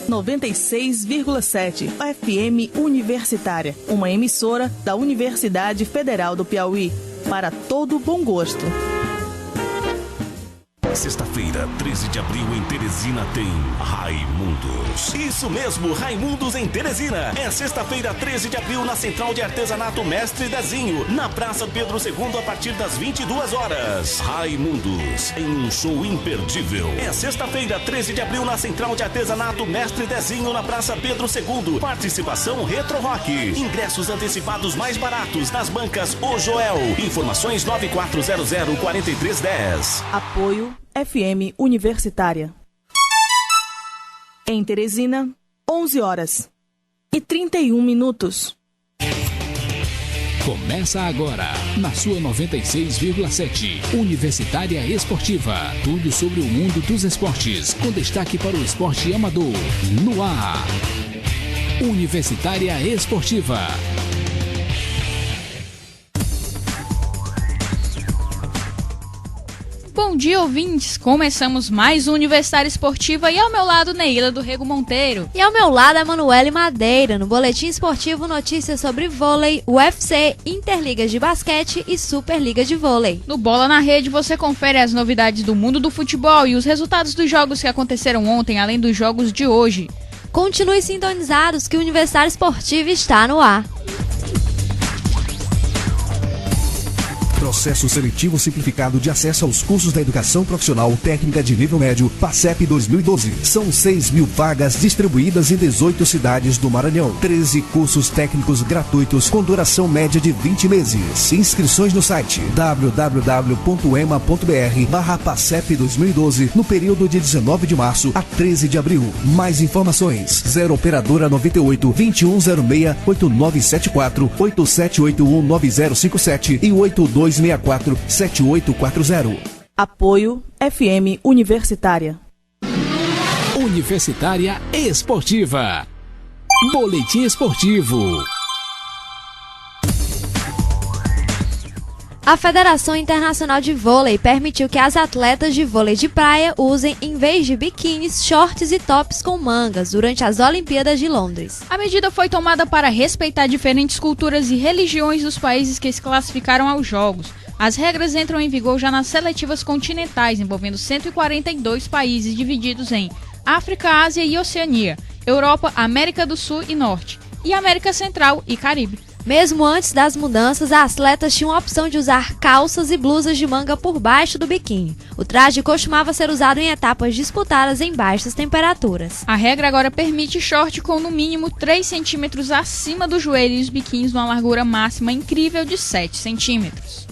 96,7 FM Universitária, uma emissora da Universidade Federal do Piauí, para todo bom gosto. Sexta-feira, 13 de abril, em Teresina tem Raimundos. Isso mesmo, Raimundos em Teresina. É sexta-feira, 13 de abril, na Central de Artesanato Mestre Dezinho, na Praça Pedro II, a partir das 22 horas. Raimundos, em um show imperdível. É sexta-feira, 13 de abril, na Central de Artesanato Mestre Dezinho, na Praça Pedro II. Participação Retro Rock. Ingressos antecipados mais baratos nas bancas O Joel. Informações 9400-4310. Apoio FM Universitária. Em Teresina, 11 horas e 31 minutos. Começa agora, na sua 96,7, Universitária Esportiva. Tudo sobre o mundo dos esportes, com destaque para o esporte amador. No ar, Universitária Esportiva. Bom dia, ouvintes! Começamos mais um Universitária Esportiva e ao meu lado, Neila do Rego Monteiro. E ao meu lado, Emanuele Madeira. No Boletim Esportivo, notícias sobre vôlei, UFC, Interligas de basquete e Superliga de vôlei. No Bola na Rede, você confere as novidades do mundo do futebol e os resultados dos jogos que aconteceram ontem, além dos jogos de hoje. Continue sintonizados que o Universitário Esportivo está no ar. Processo seletivo simplificado de acesso aos cursos da educação profissional técnica de nível médio, PACEP 2012. São 6.000 vagas distribuídas em 18 cidades do Maranhão. 13 cursos técnicos gratuitos com duração média de 20 meses. Inscrições no site www.ema.br/PACEP 2012 no período de 19 de março a 13 de abril. Mais informações: 0 Operadora 98 2106 8974 8781 9057 e 8264-7840. Apoio FM Universitária. Universitária Esportiva. Boletim Esportivo. A Federação Internacional de Vôlei permitiu que as atletas de vôlei de praia usem, em vez de biquínis, shorts e tops com mangas durante as Olimpíadas de Londres. A medida foi tomada para respeitar diferentes culturas e religiões dos países que se classificaram aos Jogos. As regras entram em vigor já nas seletivas continentais, envolvendo 142 países divididos em África, Ásia e Oceania, Europa, América do Sul e Norte, e América Central e Caribe. Mesmo antes das mudanças, as atletas tinham a opção de usar calças e blusas de manga por baixo do biquíni. O traje costumava ser usado em etapas disputadas em baixas temperaturas. A regra agora permite short com no mínimo 3 centímetros acima do joelho e os biquínis numa largura máxima incrível de 7 centímetros.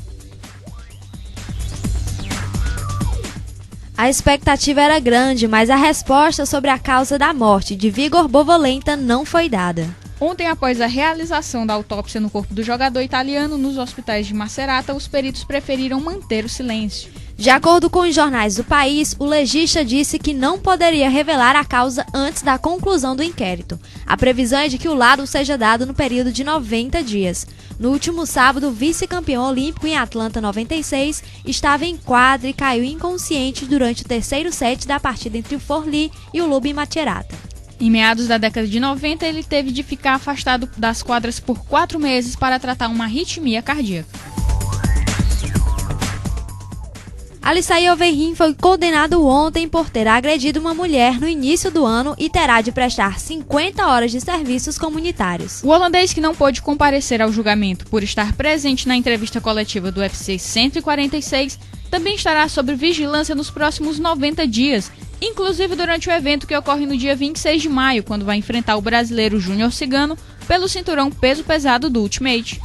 A expectativa era grande, mas a resposta sobre a causa da morte de Vigor Bovolenta não foi dada. Ontem, após a realização da autópsia no corpo do jogador italiano nos hospitais de Macerata, os peritos preferiram manter o silêncio. De acordo com os jornais do país, o legista disse que não poderia revelar a causa antes da conclusão do inquérito. A previsão é de que o laudo seja dado no período de 90 dias. No último sábado, o vice-campeão olímpico em Atlanta 96 estava em quadra e caiu inconsciente durante o terceiro set da partida entre o Forlì e o Lubi Macerata. Em meados da década de 90, ele teve de ficar afastado das quadras por 4 meses para tratar uma arritmia cardíaca. Alissaí Overhin foi condenado ontem por ter agredido uma mulher no início do ano e terá de prestar 50 horas de serviços comunitários. O holandês, que não pôde comparecer ao julgamento por estar presente na entrevista coletiva do UFC 146, também estará sob vigilância nos próximos 90 dias, inclusive durante o evento que ocorre no dia 26 de maio, quando vai enfrentar o brasileiro Júnior Cigano pelo cinturão peso pesado do Ultimate.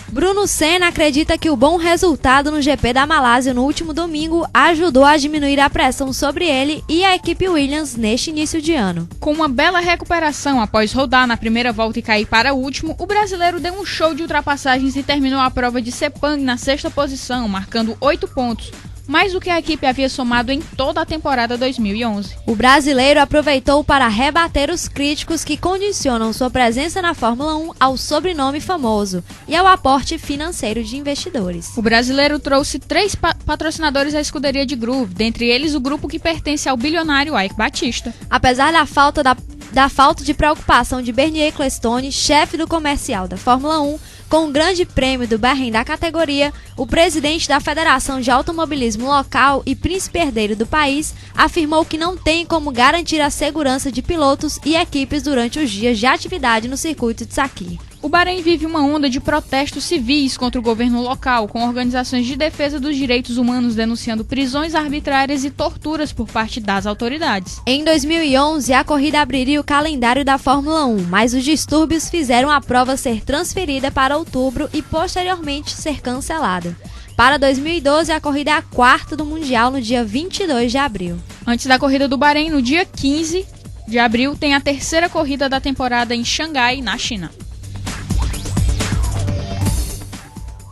Bruno Senna acredita que o bom resultado no GP da Malásia no último domingo ajudou a diminuir a pressão sobre ele e a equipe Williams neste início de ano. Com uma bela recuperação após rodar na primeira volta e cair para o último, o brasileiro deu um show de ultrapassagens e terminou a prova de Sepang na 6ª posição, marcando 8 pontos. mais do que a equipe havia somado em toda a temporada 2011. O brasileiro aproveitou para rebater os críticos que condicionam sua presença na Fórmula 1 ao sobrenome famoso e ao aporte financeiro de investidores. O brasileiro trouxe 3 patrocinadores à escuderia de Groove, dentre eles o grupo que pertence ao bilionário Eike Batista. Apesar da falta de preocupação de Bernie Ecclestone, chefe do comercial da Fórmula 1, com o Grande Prêmio do Bahrein da categoria, o presidente da Federação de Automobilismo Local e príncipe herdeiro do país afirmou que não tem como garantir a segurança de pilotos e equipes durante os dias de atividade no circuito de Sakhir. O Bahrein vive uma onda de protestos civis contra o governo local, com organizações de defesa dos direitos humanos denunciando prisões arbitrárias e torturas por parte das autoridades. Em 2011, a corrida abriria o calendário da Fórmula 1, mas os distúrbios fizeram a prova ser transferida para outubro e posteriormente ser cancelada. Para 2012, a corrida é a 4ª do Mundial no dia 22 de abril. Antes da corrida do Bahrein, no dia 15 de abril, tem a 3ª corrida da temporada em Xangai, na China.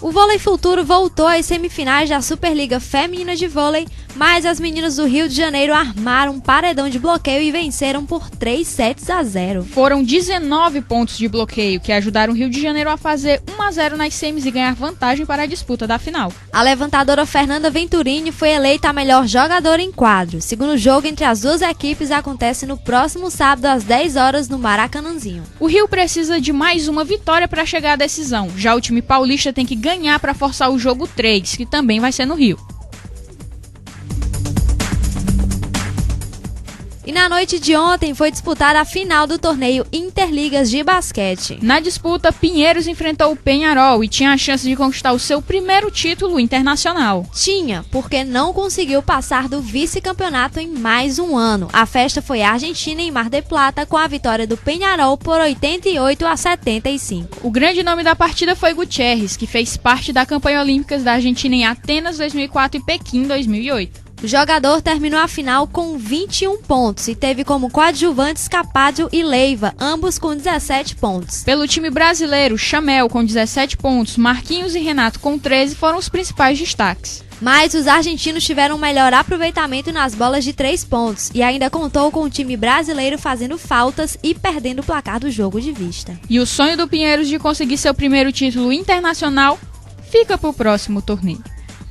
O Vôlei Futuro voltou às semifinais da Superliga Feminina de Vôlei, mas as meninas do Rio de Janeiro armaram um paredão de bloqueio e venceram por 3-0. Foram 19 pontos de bloqueio, que ajudaram o Rio de Janeiro a fazer 1-0 nas semis e ganhar vantagem para a disputa da final. A levantadora Fernanda Venturini foi eleita a melhor jogadora em quadro. O segundo jogo entre as duas equipes acontece no próximo sábado às 10 horas no Maracanãzinho. O Rio precisa de mais uma vitória para chegar à decisão. Já o time paulista tem que ganhar para forçar o jogo 3, que também vai ser no Rio. E na noite de ontem foi disputada a final do torneio Interligas de basquete. Na disputa, Pinheiros enfrentou o Peñarol e tinha a chance de conquistar o seu primeiro título internacional. Tinha, porque não conseguiu passar do vice-campeonato em mais um ano. A festa foi Argentina em Mar del Plata, com a vitória do Peñarol por 88-75. O grande nome da partida foi Gutierrez, que fez parte da campanha olímpica da Argentina em Atenas 2004 e Pequim 2008. O jogador terminou a final com 21 pontos e teve como coadjuvantes Capádio e Leiva, ambos com 17 pontos. Pelo time brasileiro, Chamel com 17 pontos, Marquinhos e Renato com 13 foram os principais destaques. Mas os argentinos tiveram um melhor aproveitamento nas bolas de 3 pontos e ainda contou com o time brasileiro fazendo faltas e perdendo o placar do jogo de vista. E o sonho do Pinheiros de conseguir seu primeiro título internacional fica para o próximo torneio.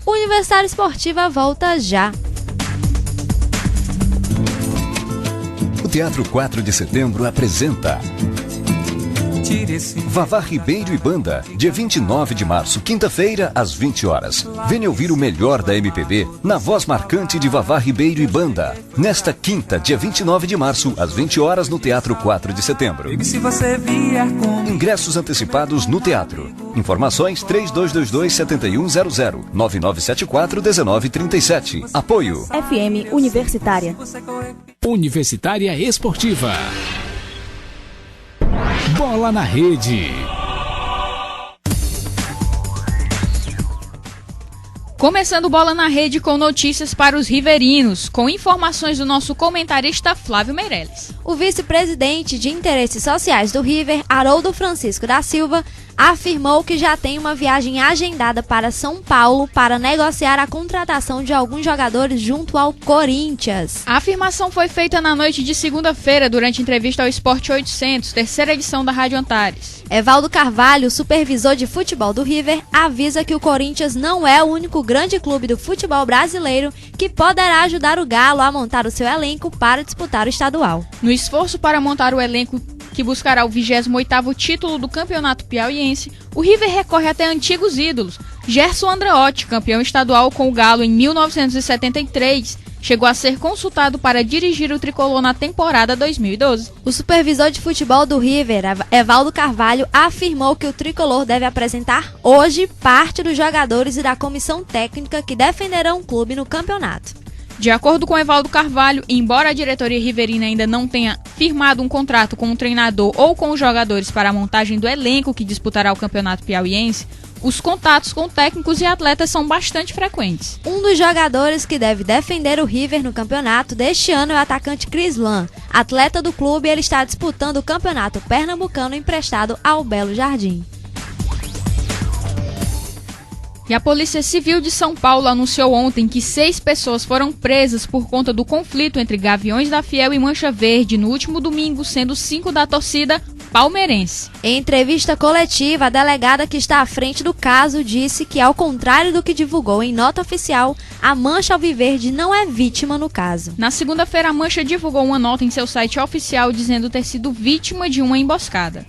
O Universitário Esportiva volta já. O Teatro 4 de Setembro apresenta Vavá Ribeiro e Banda, dia 29 de março, quinta-feira, às 20 horas. Venha ouvir o melhor da MPB na voz marcante de Vavá Ribeiro e Banda. Nesta quinta, dia 29 de março, às 20 horas, no Teatro 4 de Setembro. Ingressos antecipados no teatro. Informações 3222-7100, 9974-1937. Apoio FM Universitária. Universitária Esportiva. Bola na Rede. Começando Bola na Rede com notícias para os riverinos, com informações do nosso comentarista Flávio Meirelles. O vice-presidente de Interesses Sociais do River, Haroldo Francisco da Silva, afirmou que já tem uma viagem agendada para São Paulo para negociar a contratação de alguns jogadores junto ao Corinthians. A afirmação foi feita na noite de segunda-feira durante entrevista ao Esporte 800, terceira edição da Rádio Antares. Evaldo Carvalho, supervisor de futebol do River, avisa que o Corinthians não é o único grande clube do futebol brasileiro que poderá ajudar o Galo a montar o seu elenco para disputar o estadual. No esforço para montar o elenco que buscará o 28º título do Campeonato Piauiense, o River recorre até antigos ídolos. Gerson Andreotti, campeão estadual com o Galo em 1973, chegou a ser consultado para dirigir o tricolor na temporada 2012. O supervisor de futebol do River, Evaldo Carvalho, afirmou que o tricolor deve apresentar hoje parte dos jogadores e da comissão técnica que defenderão o clube no campeonato. De acordo com Evaldo Carvalho, embora a diretoria riverina ainda não tenha firmado um contrato com o treinador ou com os jogadores para a montagem do elenco que disputará o Campeonato Piauiense, os contatos com técnicos e atletas são bastante frequentes. Um dos jogadores que deve defender o River no campeonato deste ano é o atacante Crislan. Atleta do clube, ele está disputando o Campeonato Pernambucano emprestado ao Belo Jardim. E a Polícia Civil de São Paulo anunciou ontem que 6 pessoas foram presas por conta do conflito entre Gaviões da Fiel e Mancha Verde no último domingo, sendo 5 da torcida palmeirense. Em entrevista coletiva, a delegada que está à frente do caso disse que, ao contrário do que divulgou em nota oficial, a Mancha Alviverde não é vítima no caso. Na segunda-feira, a Mancha divulgou uma nota em seu site oficial dizendo ter sido vítima de uma emboscada.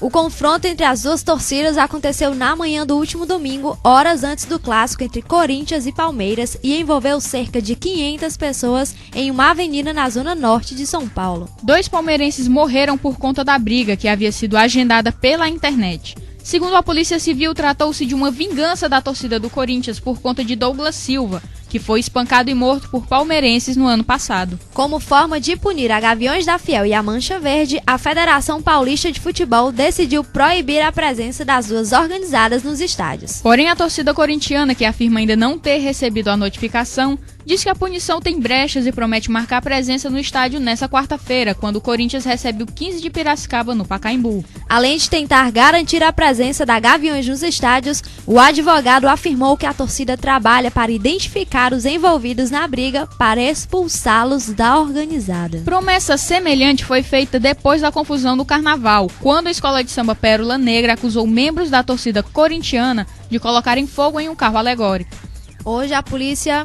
O confronto entre as duas torcidas aconteceu na manhã do último domingo, horas antes do clássico entre Corinthians e Palmeiras, e envolveu cerca de 500 pessoas em uma avenida na zona norte de São Paulo. 2 palmeirenses morreram por conta da briga que havia sido agendada pela internet. Segundo a Polícia Civil, tratou-se de uma vingança da torcida do Corinthians por conta de Douglas Silva, que foi espancado e morto por palmeirenses no ano passado. Como forma de punir a Gaviões da Fiel e a Mancha Verde, a Federação Paulista de Futebol decidiu proibir a presença das duas organizadas nos estádios. Porém, a torcida corintiana, que afirma ainda não ter recebido a notificação, diz que a punição tem brechas e promete marcar presença no estádio nesta quarta-feira, quando o Corinthians recebe o 15 de Piracicaba no Pacaembu. Além de tentar garantir a presença da Gaviões nos estádios, o advogado afirmou que a torcida trabalha para identificar os envolvidos na briga para expulsá-los da organizada. Promessa semelhante foi feita depois da confusão do Carnaval, quando a escola de samba Pérola Negra acusou membros da torcida corintiana de colocarem fogo em um carro alegórico. Hoje a polícia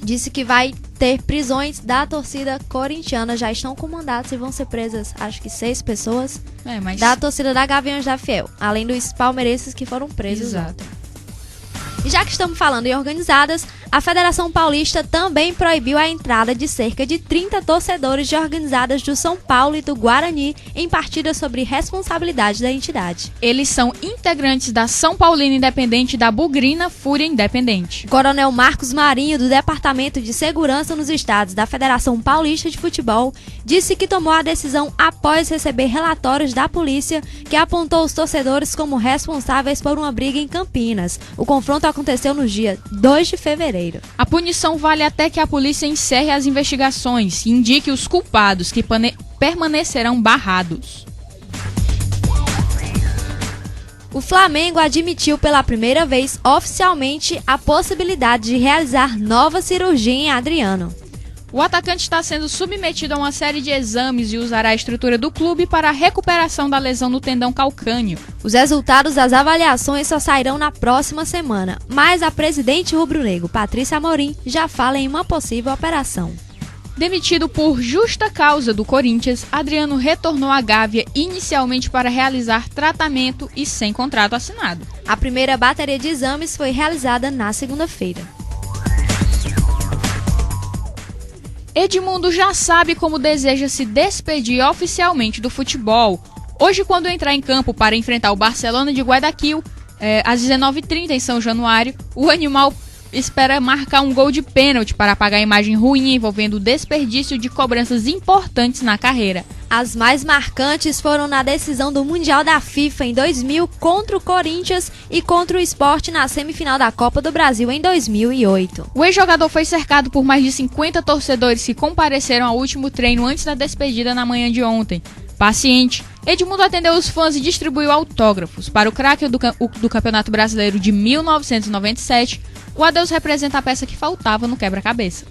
disse que vai ter prisões da torcida corintiana. Já estão com mandatos e vão ser presas, acho que 6 pessoas da torcida da Gaviões da Fiel, além dos palmeirenses que foram presos. Exato. E já que estamos falando em organizadas, a Federação Paulista também proibiu a entrada de cerca de 30 torcedores de organizadas do São Paulo e do Guarani em partidas sobre responsabilidade da entidade. Eles são integrantes da São Paulina Independente e da Bugrina Fúria Independente. O Coronel Marcos Marinho, do Departamento de Segurança nos Estados da Federação Paulista de Futebol, disse que tomou a decisão após receber relatórios da polícia que apontou os torcedores como responsáveis por uma briga em Campinas. O confronto aconteceu no dia 2 de fevereiro. A punição vale até que a polícia encerre as investigações e indique os culpados, que permanecerão barrados. O Flamengo admitiu pela primeira vez oficialmente a possibilidade de realizar nova cirurgia em Adriano. O atacante está sendo submetido a uma série de exames e usará a estrutura do clube para a recuperação da lesão no tendão calcâneo. Os resultados das avaliações só sairão na próxima semana, mas a presidente rubro-negro, Patrícia Amorim, já fala em uma possível operação. Demitido por justa causa do Corinthians, Adriano retornou à Gávea inicialmente para realizar tratamento e sem contrato assinado. A primeira bateria de exames foi realizada na segunda-feira. Edmundo já sabe como deseja se despedir oficialmente do futebol. Hoje, quando entrar em campo para enfrentar o Barcelona de Guayaquil, às 19h30 em São Januário, o animal espera marcar um gol de pênalti para apagar a imagem ruim envolvendo o desperdício de cobranças importantes na carreira. As mais marcantes foram na decisão do Mundial da FIFA em 2000 contra o Corinthians e contra o Sport na semifinal da Copa do Brasil em 2008. O ex-jogador foi cercado por mais de 50 torcedores que compareceram ao último treino antes da despedida na manhã de ontem. Paciente, Edmundo atendeu os fãs e distribuiu autógrafos. Para o craque do Campeonato Brasileiro de 1997, o adeus representa a peça que faltava no quebra-cabeça.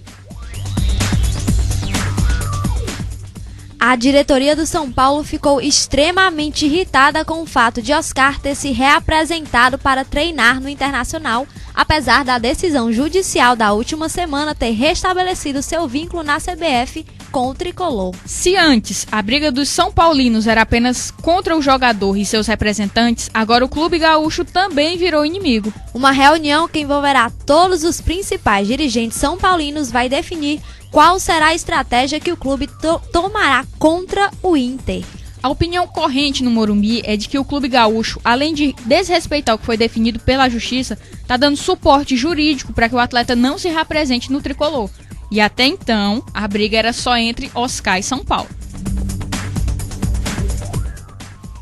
A diretoria do São Paulo ficou extremamente irritada com o fato de Oscar ter se reapresentado para treinar no Internacional, apesar da decisão judicial da última semana ter restabelecido seu vínculo na CBF com o tricolor. Se antes a briga dos São Paulinos era apenas contra o jogador e seus representantes, agora o clube gaúcho também virou inimigo. Uma reunião que envolverá todos os principais dirigentes são paulinos vai definir qual será a estratégia que o clube tomará contra o Inter. A opinião corrente no Morumbi é de que o clube gaúcho, além de desrespeitar o que foi definido pela justiça, está dando suporte jurídico para que o atleta não se represente no tricolor. E até então, a briga era só entre Oscar e São Paulo.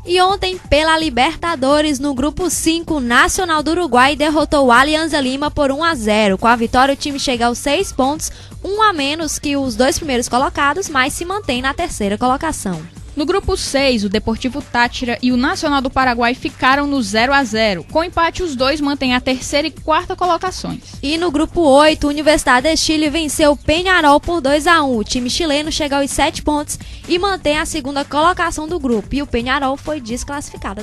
E ontem, pela Libertadores, no Grupo 5, o Nacional do Uruguai derrotou o Alianza Lima por 1-0. Com a vitória, o time chega aos 6 pontos, um a menos que os 2 primeiros colocados, mas se mantém na terceira colocação. No grupo 6, o Deportivo Táchira e o Nacional do Paraguai ficaram no 0-0. Com empate, os dois mantêm a terceira e quarta colocações. E no grupo 8, a Universidade de Chile venceu o Peñarol por 2-1. O time chileno chega aos 7 pontos e mantém a segunda colocação do grupo. E o Peñarol foi desclassificado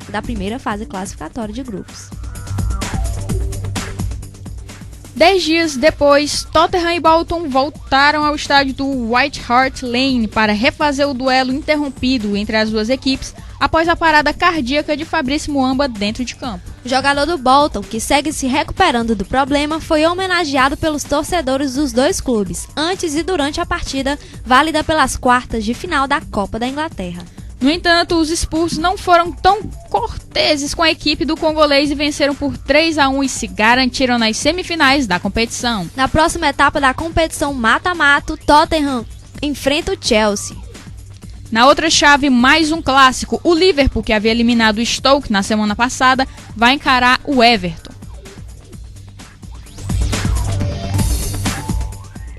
da primeira fase classificatória de grupos. 10 dias depois, Tottenham e Bolton voltaram ao estádio do White Hart Lane para refazer o duelo interrompido entre as duas equipes após a parada cardíaca de Fabrice Muamba dentro de campo. O jogador do Bolton, que segue se recuperando do problema, foi homenageado pelos torcedores dos dois clubes, antes e durante a partida válida pelas quartas de final da Copa da Inglaterra. No entanto, os Spurs não foram tão corteses com a equipe do congolês e venceram por 3-1 e se garantiram nas semifinais da competição. Na próxima etapa da competição mata-mata, o Tottenham enfrenta o Chelsea. Na outra chave, mais um clássico. O Liverpool, que havia eliminado o Stoke na semana passada, vai encarar o Everton.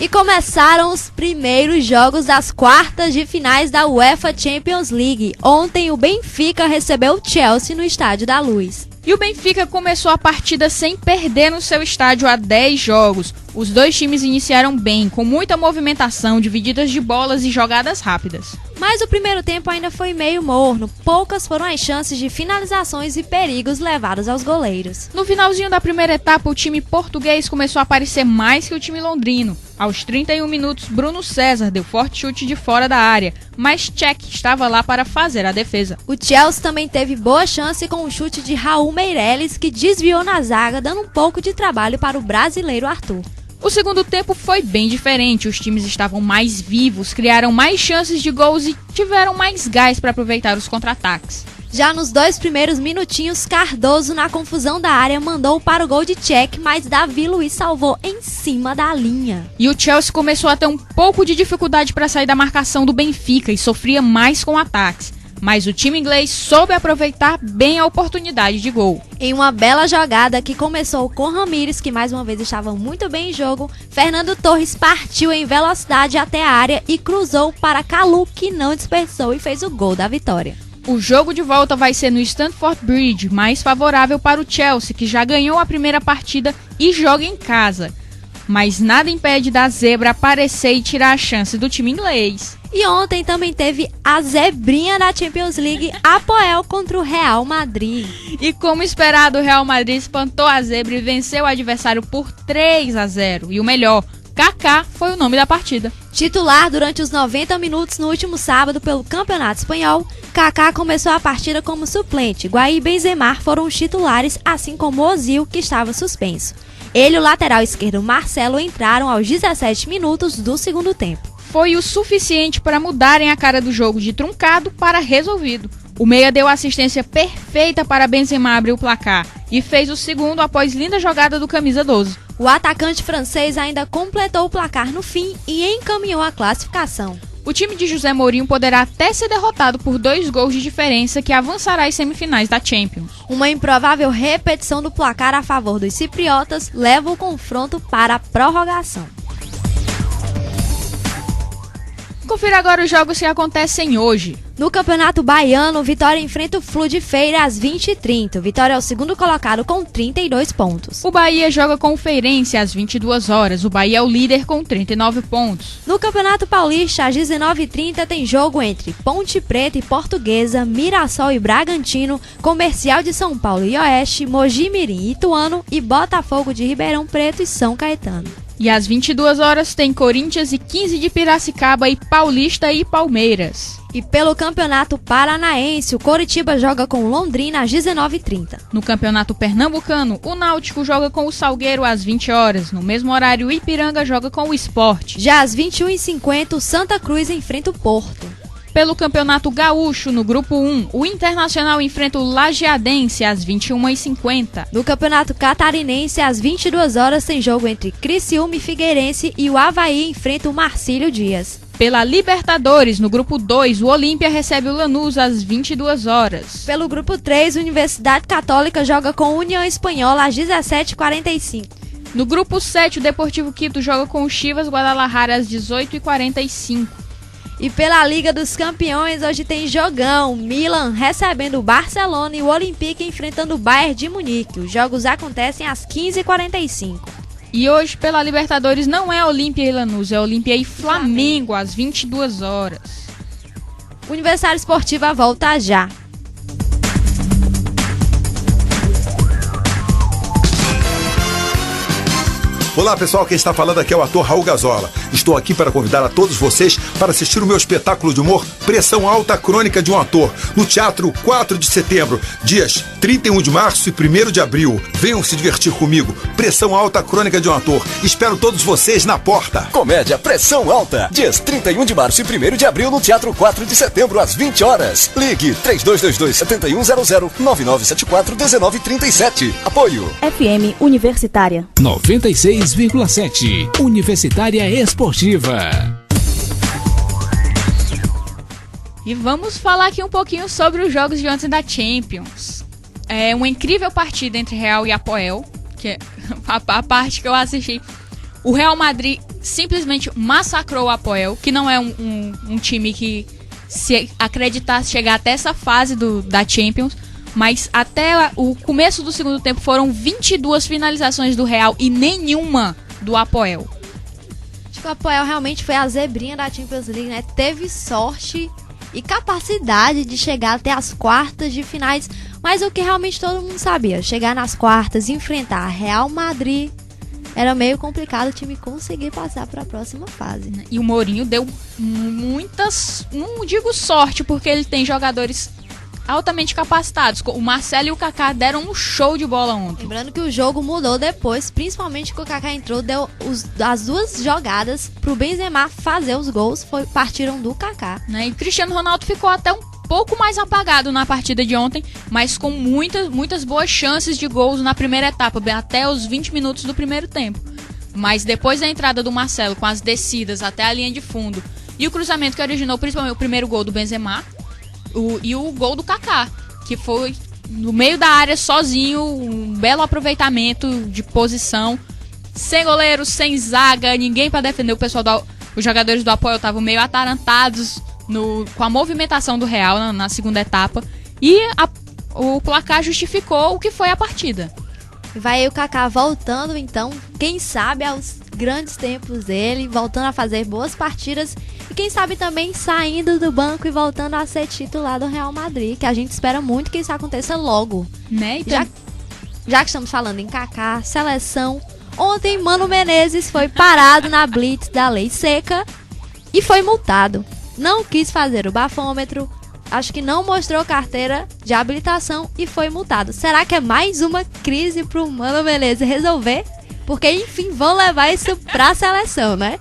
E começaram os primeiros jogos das quartas de finais da UEFA Champions League. Ontem o Benfica recebeu o Chelsea no Estádio da Luz. E o Benfica começou a partida sem perder no seu estádio há 10 jogos. Os dois times iniciaram bem, com muita movimentação, divididas de bolas e jogadas rápidas. Mas o primeiro tempo ainda foi meio morno. Poucas foram as chances de finalizações e perigos levados aos goleiros. No finalzinho da primeira etapa, o time português começou a aparecer mais que o time londrino. Aos 31 minutos, Bruno César deu forte chute de fora da área, mas Cech estava lá para fazer a defesa. O Chelsea também teve boa chance com o chute de Raul Meireles, que desviou na zaga, dando um pouco de trabalho para o brasileiro Arthur. O segundo tempo foi bem diferente, os times estavam mais vivos, criaram mais chances de gols e tiveram mais gás para aproveitar os contra-ataques. Já nos 2 primeiros minutinhos, Cardoso, na confusão da área, mandou para o gol de Cech, mas Davi Luiz salvou em cima da linha. E o Chelsea começou a ter um pouco de dificuldade para sair da marcação do Benfica e sofria mais com ataques. Mas o time inglês soube aproveitar bem a oportunidade de gol. Em uma bela jogada que começou com Ramires, que mais uma vez estava muito bem em jogo, Fernando Torres partiu em velocidade até a área e cruzou para Calu, que não desperdiçou e fez o gol da vitória. O jogo de volta vai ser no Stamford Bridge, mais favorável para o Chelsea, que já ganhou a primeira partida e joga em casa. Mas nada impede da zebra aparecer e tirar a chance do time inglês. E ontem também teve a zebrinha da Champions League, Apoel contra o Real Madrid. E como esperado, o Real Madrid espantou a zebra e venceu o adversário por 3-0. E o melhor, Kaká foi o nome da partida. Titular durante os 90 minutos no último sábado pelo Campeonato Espanhol, Kaká começou a partida como suplente. Guaí e Benzema foram os titulares, assim como Ozil, que estava suspenso. Ele e o lateral esquerdo Marcelo entraram aos 17 minutos do segundo tempo. Foi o suficiente para mudarem a cara do jogo de truncado para resolvido. O meia deu a assistência perfeita para Benzema abrir o placar e fez o segundo após linda jogada do camisa 12. O atacante francês ainda completou o placar no fim e encaminhou a classificação. O time de José Mourinho poderá até ser derrotado por 2 gols de diferença, que avançará às semifinais da Champions. Uma improvável repetição do placar a favor dos cipriotas leva o confronto para a prorrogação. Confira agora os jogos que acontecem hoje. No Campeonato Baiano, Vitória enfrenta o Flu de Feira às 20h30. Vitória é o segundo colocado com 32 pontos. O Bahia joga com o Feirense às 22 horas. O Bahia é o líder com 39 pontos. No Campeonato Paulista, às 19h30, tem jogo entre Ponte Preta e Portuguesa, Mirassol e Bragantino, Comercial de São Paulo e Oeste, Mogi Mirim e Ituano e Botafogo de Ribeirão Preto e São Caetano. E às 22 horas tem Corinthians e 15 de Piracicaba e Paulista e Palmeiras. E pelo Campeonato Paranaense, o Coritiba joga com o Londrina às 19h30. No Campeonato Pernambucano, o Náutico joga com o Salgueiro às 20 horas. No mesmo horário, o Ipiranga joga com o Sport. Já às 21h50, o Santa Cruz enfrenta o Porto. Pelo Campeonato Gaúcho, no Grupo 1, o Internacional enfrenta o Lajeadense às 21h50. No Campeonato Catarinense, às 22 horas, tem jogo entre Criciúma e Figueirense e o Avaí enfrenta o Marcílio Dias. Pela Libertadores, no Grupo 2, o Olímpia recebe o Lanús às 22 horas. Pelo Grupo 3, a Universidade Católica joga com a União Espanhola às 17h45. No Grupo 7, o Deportivo Quito joga com o Chivas Guadalajara às 18h45. E pela Liga dos Campeões, hoje tem jogão. Milan recebendo o Barcelona e o Olympique enfrentando o Bayern de Munique. Os jogos acontecem às 15h45. E hoje, pela Libertadores, não é Olímpia e Lanús, é Olímpia e Flamengo, às 22 horas. O Universitário Esportiva volta já. Olá pessoal, quem está falando aqui é o ator Raul Gazola. Estou aqui para convidar a todos vocês para assistir o meu espetáculo de humor Pressão Alta, Crônica de um Ator, no Teatro 4 de Setembro, dias 31 de março e 1º de abril. Venham se divertir comigo, Pressão Alta, Crônica de um Ator. Espero todos vocês na porta. Comédia Pressão Alta, dias 31 de março e 1º de abril no Teatro 4 de Setembro, às 20 horas. Ligue 3222-7100, 9974-1937. Apoio FM Universitária 96,7. Universitária Esportiva. E vamos falar aqui um pouquinho sobre os jogos de ontem da Champions. É uma incrível partida entre Real e Apoel, que é a parte que eu assisti. O Real Madrid simplesmente massacrou o Apoel, que não é um time que, se acreditasse, chegar até essa fase da Champions. Mas até o começo do segundo tempo foram 22 finalizações do Real e nenhuma do Apoel. Acho que o Apoel realmente foi a zebrinha da Champions League, né? Teve sorte e capacidade de chegar até as quartas de finais. Mas o que realmente todo mundo sabia, chegar nas quartas e enfrentar Real Madrid, era meio complicado o time conseguir passar para a próxima fase. E o Mourinho deu muitas, não digo sorte, porque ele tem jogadores altamente capacitados. O Marcelo e o Kaká deram um show de bola ontem. Lembrando que o jogo mudou depois, principalmente que o Kaká entrou, deu as duas jogadas pro Benzema fazer os gols, partiram do Kaká. Né? E o Cristiano Ronaldo ficou até um pouco mais apagado na partida de ontem, mas com muitas boas chances de gols na primeira etapa, até os 20 minutos do primeiro tempo. Mas depois da entrada do Marcelo, com as descidas até a linha de fundo, e o cruzamento que originou principalmente o primeiro gol do Benzema, e o gol do Kaká, que foi no meio da área sozinho, um belo aproveitamento de posição, sem goleiro, sem zaga, ninguém para defender. Os jogadores do Apoel estavam meio atarantados com a movimentação do Real na segunda etapa, e o placar justificou o que foi a partida. Vai aí o Kaká voltando, então, quem sabe aos grandes tempos dele, voltando a fazer boas partidas, e quem sabe também saindo do banco e voltando a ser titular do Real Madrid, que a gente espera muito que isso aconteça logo. Né? Já que estamos falando em Kaká, seleção, ontem Mano Menezes foi parado na blitz da Lei Seca e foi multado. Não quis fazer o bafômetro, acho que não mostrou carteira de habilitação e foi multado. Será que é mais uma crise pro Mano Menezes resolver? Porque, enfim, vão levar isso pra seleção, né?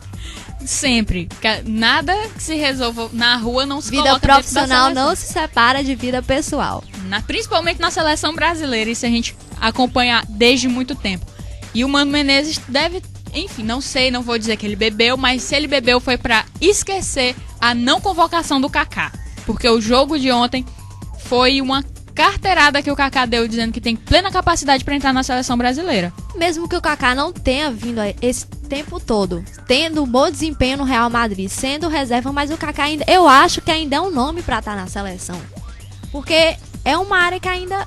Sempre. Nada que se resolva na rua não se vida coloca profissional não se separa de vida pessoal. Principalmente na seleção brasileira. Isso a gente acompanha desde muito tempo. E o Mano Menezes deve... Enfim, não sei, não vou dizer que ele bebeu, mas se ele bebeu foi pra esquecer a não convocação do Kaká. Porque o jogo de ontem foi uma carteirada que o Kaká deu, dizendo que tem plena capacidade para entrar na seleção brasileira. Mesmo que o Kaká não tenha vindo esse tempo todo, tendo um bom desempenho no Real Madrid, sendo reserva, mas o Kaká ainda, eu acho que ainda é um nome para estar na seleção. Porque é uma área que ainda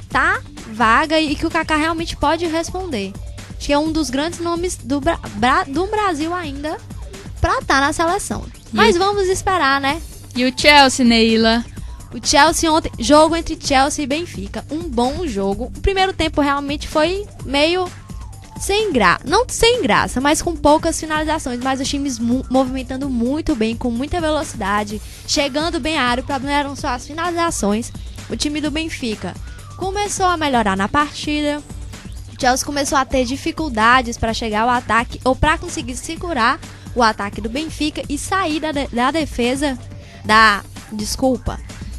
tá vaga e que o Kaká realmente pode responder. Acho que é um dos grandes nomes do Brasil ainda para estar na seleção. Mas vamos esperar, né? E o Chelsea, Neila? O Chelsea ontem, jogo entre Chelsea e Benfica, um bom jogo. O primeiro tempo realmente foi meio sem graça, não sem graça, mas com poucas finalizações, mas os times movimentando muito bem, com muita velocidade, chegando bem à área. O problema eram só as finalizações. O time do Benfica começou a melhorar na partida. O Chelsea começou a ter dificuldades para chegar ao ataque ou para conseguir segurar o ataque do Benfica e sair da defesa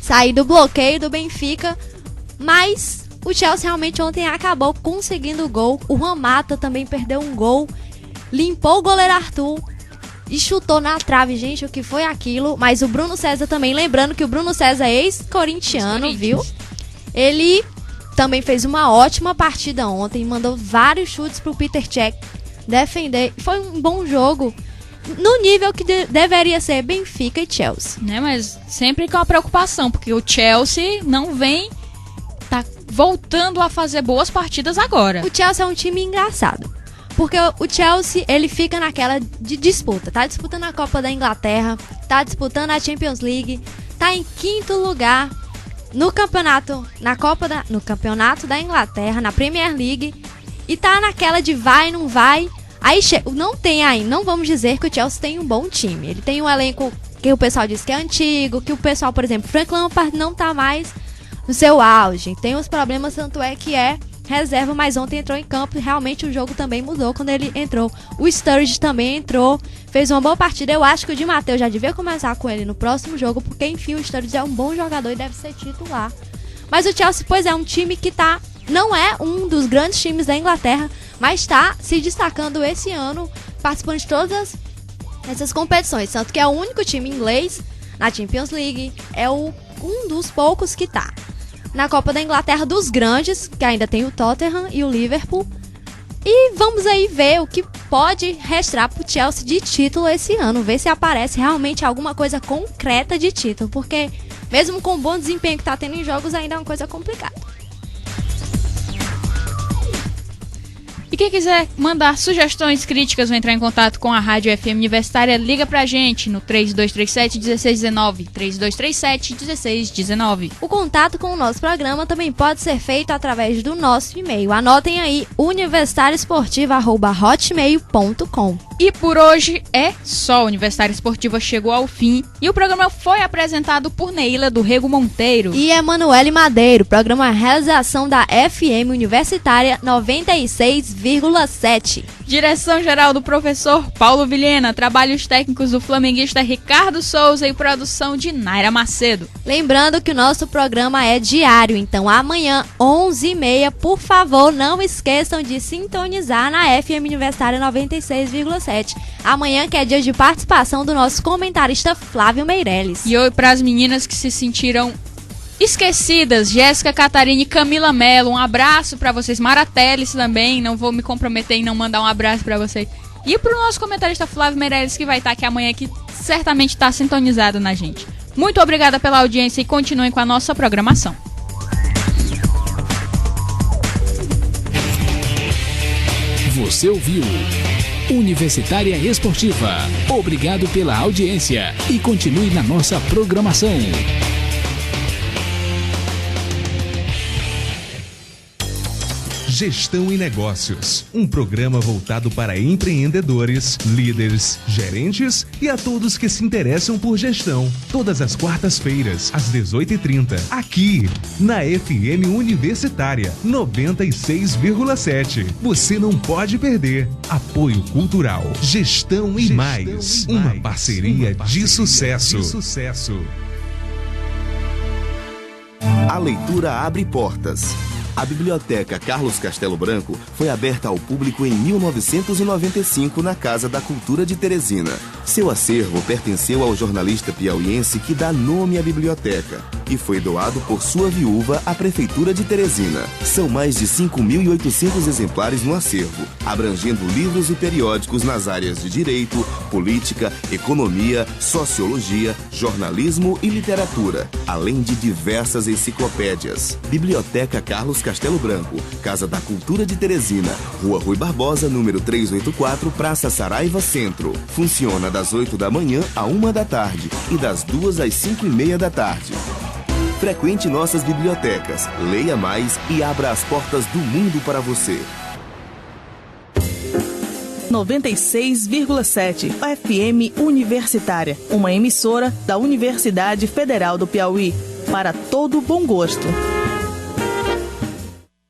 sair do bloqueio do Benfica, mas o Chelsea realmente ontem acabou conseguindo o gol. O Juan Mata também perdeu um gol, limpou o goleiro Arthur e chutou na trave. Gente, o que foi aquilo? Mas o Bruno César também, lembrando que o Bruno César é ex-corintiano, viu? Ele também fez uma ótima partida ontem, mandou vários chutes pro Peter Cech defender. Foi um bom jogo. no nível que deveria ser Benfica e Chelsea. Né, mas sempre com uma preocupação, porque o Chelsea não vem, tá voltando a fazer boas partidas agora. O Chelsea é um time engraçado, porque o Chelsea, ele fica naquela de disputa, tá disputando a Copa da Inglaterra, tá disputando a Champions League, tá em 5º lugar no campeonato, no campeonato da Inglaterra, na Premier League, e tá naquela de vai, não vai. Aí não vamos dizer que o Chelsea tem um bom time. Ele tem um elenco que o pessoal diz que é antigo, que o pessoal, por exemplo, Frank Lampard não tá mais no seu auge. Tem uns problemas, tanto é que é reserva, mas ontem entrou em campo e realmente o jogo também mudou quando ele entrou. O Sturridge também entrou, fez uma boa partida. Eu acho que o Di Matteo já devia começar com ele no próximo jogo, porque enfim, o Sturridge é um bom jogador e deve ser titular. Mas o Chelsea, pois é um time que não é um dos grandes times da Inglaterra, mas está se destacando esse ano, participando de todas essas competições. Tanto que é o único time inglês na Champions League, é um dos poucos que está na Copa da Inglaterra dos grandes, que ainda tem o Tottenham e o Liverpool. E vamos aí ver o que pode restar pro Chelsea de título esse ano, ver se aparece realmente alguma coisa concreta de título, porque mesmo com o bom desempenho que está tendo em jogos, ainda é uma coisa complicada. E quem quiser mandar sugestões, críticas ou entrar em contato com a Rádio FM Universitária, liga pra gente no 3237-1619, 3237-1619. O contato com o nosso programa também pode ser feito através do nosso e-mail. Anotem aí, universitarioesportiva@hotmail.com. E por hoje é só. Universitária Esportiva chegou ao fim e o programa foi apresentado por Neila do Rego Monteiro e Emanuele Madeiro. Programa realização da FM Universitária 96,7. Direção-geral do professor Paulo Vilhena, trabalhos técnicos do flamenguista Ricardo Souza e produção de Naira Macedo. Lembrando que o nosso programa é diário, então amanhã, 11h30, por favor, não esqueçam de sintonizar na FM Universitária 96,7. Amanhã que é dia de participação do nosso comentarista Flávio Meirelles. E oi para as meninas que se sentiram esquecidas, Jéssica, Catarina e Camila Mello, um abraço para vocês. Mara Teles também, não vou me comprometer em não mandar um abraço para vocês. E pro nosso comentarista Flávio Meirelles, que vai estar aqui amanhã, que certamente está sintonizado na gente. Muito obrigada pela audiência e continuem com a nossa programação. Você ouviu Universitária Esportiva. Obrigado pela audiência e continue na nossa programação. Gestão e Negócios, um programa voltado para empreendedores, líderes, gerentes e a todos que se interessam por gestão. Todas as quartas-feiras, às 18h30, aqui na FM Universitária 96,7. Você não pode perder. Apoio Cultural, Gestão e Mais, uma parceria de sucesso. A leitura abre portas. A Biblioteca Carlos Castelo Branco foi aberta ao público em 1995 na Casa da Cultura de Teresina. Seu acervo pertenceu ao jornalista piauiense que dá nome à biblioteca e foi doado por sua viúva à Prefeitura de Teresina. São mais de 5.800 exemplares no acervo, abrangendo livros e periódicos nas áreas de Direito, Política, Economia, Sociologia, Jornalismo e Literatura, além de diversas enciclopédias. Biblioteca Carlos Castelo Branco, Casa da Cultura de Teresina, Rua Rui Barbosa, número 384, Praça Saraiva Centro. Funciona das 8 da manhã à 1 da tarde e das 2 às 5h30 da tarde. Frequente nossas bibliotecas, leia mais e abra as portas do mundo para você. 96,7 FM Universitária, uma emissora da Universidade Federal do Piauí, para todo bom gosto.